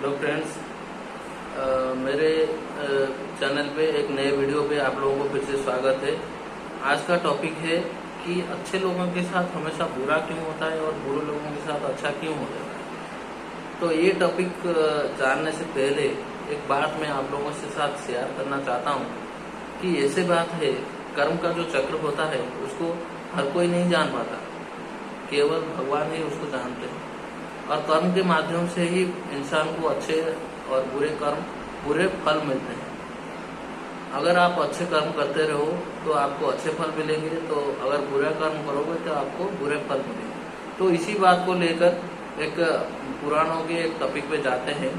Hello friends, मेरे channel पे एक नए वीडियो पे आप लोगों को फिर से स्वागत है। आज का टॉपिक है कि अच्छे लोगों के साथ हमेशा बुरा क्यों होता है और बुरे लोगों के साथ अच्छा क्यों हो जाता है। तो ये टॉपिक जानने से पहले एक बात मैं आप लोगों के साथ शेयर करना चाहता हूँ कि ऐसे बात है, कर्म का जो चक्र होता है उसको हर कोई नहीं जान पाता, केवल भगवान ही उसको जानते हैं। और कर्म के माध्यम से ही इंसान को अच्छे और बुरे फल मिलते हैं। अगर आप अच्छे कर्म करते रहो तो आपको अच्छे फल मिलेंगे, तो अगर बुरा कर्म करोगे तो आपको बुरे फल मिलेंगे। तो इसी बात को लेकर एक पुराणों के एक टॉपिक पे जाते हैं।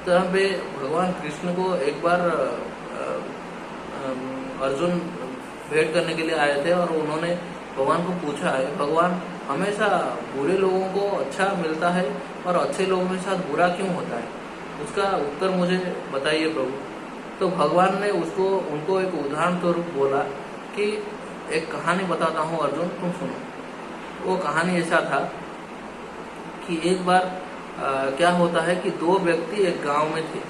तो यहाँ पे भगवान कृष्ण को एक बार अर्जुन भेंट करने के लिए आए थे और उन्होंने भगवान को पूछा है, भगवान हमेशा बुरे लोगों को अच्छा मिलता है और अच्छे लोगों के साथ बुरा क्यों होता है, उसका उत्तर मुझे बताइए प्रभु। तो भगवान ने उनको एक उदाहरण स्वरूप बोला कि एक कहानी बताता हूँ अर्जुन, तुम सुनो। वो कहानी ऐसा था कि एक बार क्या होता है कि दो व्यक्ति एक गांव में थे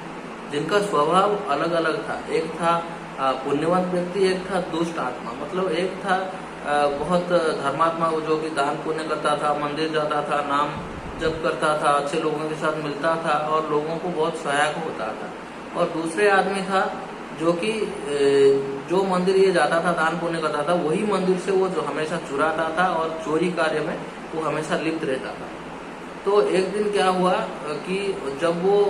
जिनका स्वभाव अलग अलग था। एक था पुण्यवान व्यक्ति, एक था दुष्ट आत्मा। मतलब एक था बहुत धर्मात्मा जो कि दान पुण्य करता था, मंदिर जाता था, नाम जप करता था, अच्छे लोगों के साथ मिलता था और लोगों को बहुत सहायक होता था। और दूसरे आदमी था जो कि जो मंदिर ये जाता था, दान पुण्य करता था, वही मंदिर से वो जो हमेशा चुराता था और चोरी कार्य में वो हमेशा लिप्त रहता था। तो एक दिन क्या हुआ कि जब वो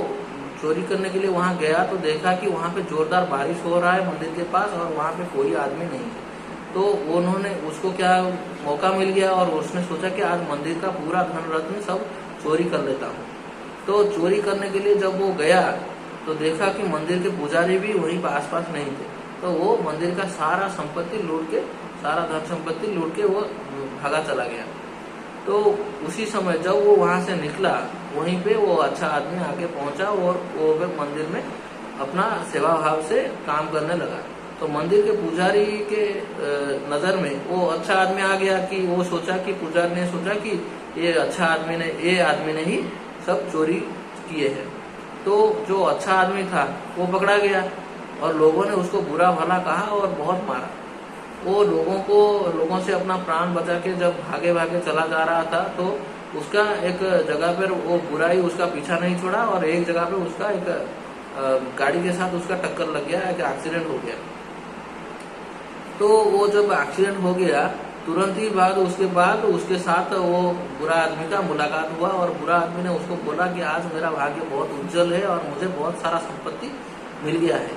चोरी करने के लिए वहां गया तो देखा कि वहां पे जोरदार बारिश हो रहा है मंदिर के पास और वहां पे कोई आदमी नहीं है। तो उन्होंने उसको क्या मौका मिल गया और उसने सोचा कि आज मंदिर का पूरा धन रत्न सब चोरी कर लेता हूँ। तो चोरी करने के लिए जब वो गया तो देखा कि मंदिर के पुजारी भी वहीं आसपास नहीं थे। तो वो मंदिर का सारा संपत्ति लूट के, सारा धन संपत्ति लूट के वो भागा चला गया। तो उसी समय जब वो वहां से निकला, वहीं पे वो अच्छा आदमी आके पहुंचा और वो मंदिर में अपना सेवा भाव से काम करने लगा। तो मंदिर के पुजारी के नजर में वो अच्छा आदमी आ गया कि वो सोचा कि पुजारी ने सोचा कि ये आदमी ने ही सब चोरी किए हैं। तो जो अच्छा आदमी था वो पकड़ा गया और लोगों ने उसको बुरा भला कहा और बहुत मारा। वो लोगों से अपना प्राण बचा के जब भागे भागे चला जा रहा था तो उसका एक जगह पर वो बुराई उसका पीछा नहीं छोड़ा और एक जगह पे उसका एक गाड़ी के साथ उसका टक्कर लग गया, एक एक्सीडेंट हो गया। तो वो जब एक्सीडेंट हो गया तुरंत ही बाद उसके साथ वो बुरा आदमी का मुलाकात हुआ और बुरा आदमी ने उसको बोला कि आज मेरा भाग्य बहुत उज्जवल है और मुझे बहुत सारा संपत्ति मिल गया है।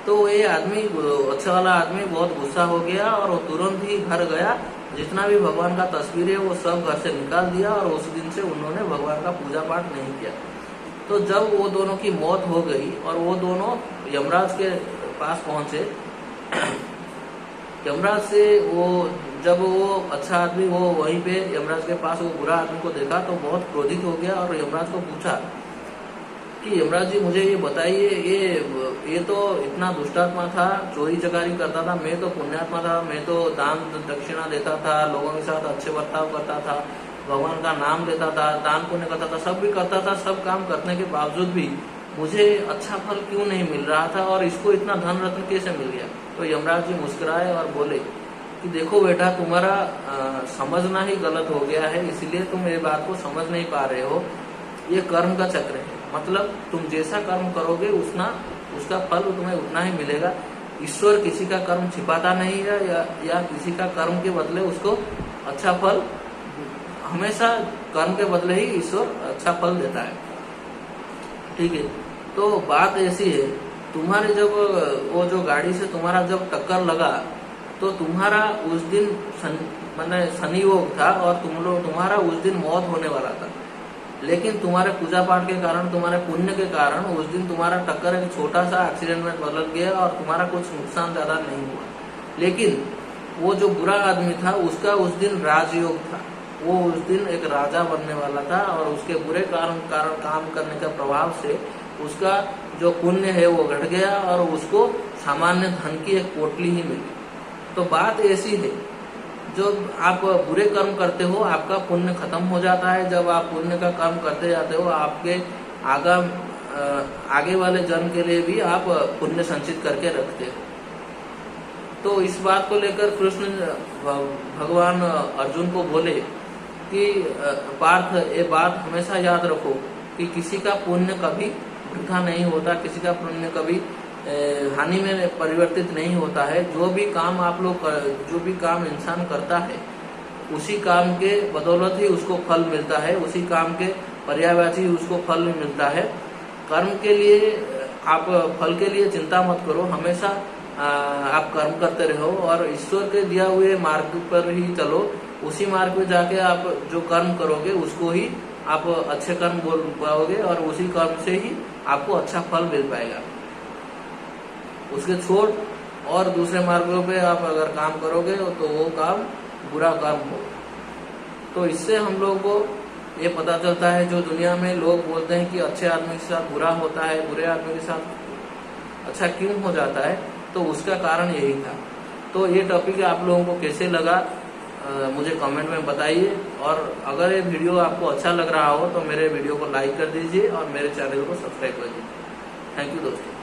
तो ये आदमी, अच्छा वाला आदमी, बहुत गुस्सा हो गया और वो तुरंत ही घर गया। जितना भी भगवान का तस्वीर है वो सब घर से निकाल दिया और उस दिन से उन्होंने भगवान का पूजा पाठ नहीं किया। तो जब वो दोनों की मौत हो गई और वो दोनों यमराज के पास पहुंचे, यमराज से जब वो अच्छा आदमी वो वहीं पे यमराज के पास वो बुरा आदमी को देखा तो बहुत क्रोधित हो गया और यमराज को पूछा कि यमराज जी मुझे ये बताइए, ये तो इतना दुष्टात्मा था, चोरी चकारी करता था, मैं तो पुण्यात्मा था, मैं तो दान दक्षिणा देता था, लोगों के साथ अच्छे बर्ताव करता था, भगवान का नाम लेता था, दान पुण्य करता था, सब भी करता था। सब काम करने के बावजूद भी मुझे अच्छा फल क्यों नहीं मिल रहा था और इसको इतना धन रत्न कैसे मिल गया। तो यमराज जी मुस्कुराए और बोले कि देखो बेटा, तुम्हारा समझना ही गलत हो गया है, इसलिए तुम ये बात को समझ नहीं पा रहे हो। ये कर्म का चक्र है, मतलब तुम जैसा कर्म करोगे उसका फल तुम्हें उतना ही मिलेगा। ईश्वर किसी का कर्म छिपाता नहीं है या किसी का कर्म के बदले उसको अच्छा फल, हमेशा कर्म के बदले ही ईश्वर अच्छा फल देता है। ठीक है, तो बात ऐसी है, तुम्हारे जब वो जो गाड़ी से तुम्हारा जब टक्कर लगा तो तुम्हारा उस दिन शनि योग था और तुम्हारा उस दिन मौत होने वाला था। लेकिन तुम्हारे पूजा पाठ के कारण, तुम्हारे पुण्य के कारण उस दिन तुम्हारा टक्कर एक छोटा सा एक्सीडेंट में बदल गया और तुम्हारा कुछ नुकसान ज्यादा नहीं हुआ। लेकिन वो जो बुरा आदमी था उसका उस दिन राजयोग था, वो उस दिन एक राजा बनने वाला था और उसके बुरे कारण काम करने का प्रभाव से उसका जो पुण्य है वो घट गया और उसको सामान्य धन की एक पोटली ही मिली। तो बात ऐसी है, जब आप बुरे कर्म करते हो आपका पुण्य खत्म हो जाता है। जब आप पुण्य का कर्म करते जाते हो आपके आगे वाले जन्म के लिए भी आप पुण्य संचित करके रखते हो। तो इस बात को लेकर कृष्ण भगवान अर्जुन को बोले कि पार्थ, ये बात हमेशा याद रखो कि किसी का पुण्य कभी वृथा नहीं होता, किसी का पुण्य कभी हानि में परिवर्तित नहीं होता है। जो भी काम आप लोग जो भी काम इंसान करता है उसी काम के बदौलत ही उसको फल मिलता है, उसी काम के पर्यायवाची उसको फल मिलता है। कर्म के लिए आप फल के लिए चिंता मत करो, हमेशा आप कर्म करते रहो और ईश्वर के दिया हुए मार्ग पर ही चलो। उसी मार्ग पे जाके आप जो कर्म करोगे उसको ही आप अच्छे कर्म बोल पाओगे और उसी कर्म से ही आपको अच्छा फल मिल पाएगा। उसके छोड़ और दूसरे मार्गों पे आप अगर काम करोगे तो वो काम बुरा काम हो। तो इससे हम लोग को ये पता चलता है, जो दुनिया में लोग बोलते हैं कि अच्छे आदमी के साथ बुरा होता है, बुरे आदमी के साथ अच्छा क्यों हो जाता है, तो उसका कारण यही था। तो ये टॉपिक आप लोगों को कैसे लगा मुझे कमेंट में बताइए, और अगर ये वीडियो आपको अच्छा लग रहा हो तो मेरे वीडियो को लाइक कर दीजिए और मेरे चैनल को सब्सक्राइब कर दीजिए। थैंक यू दोस्तों।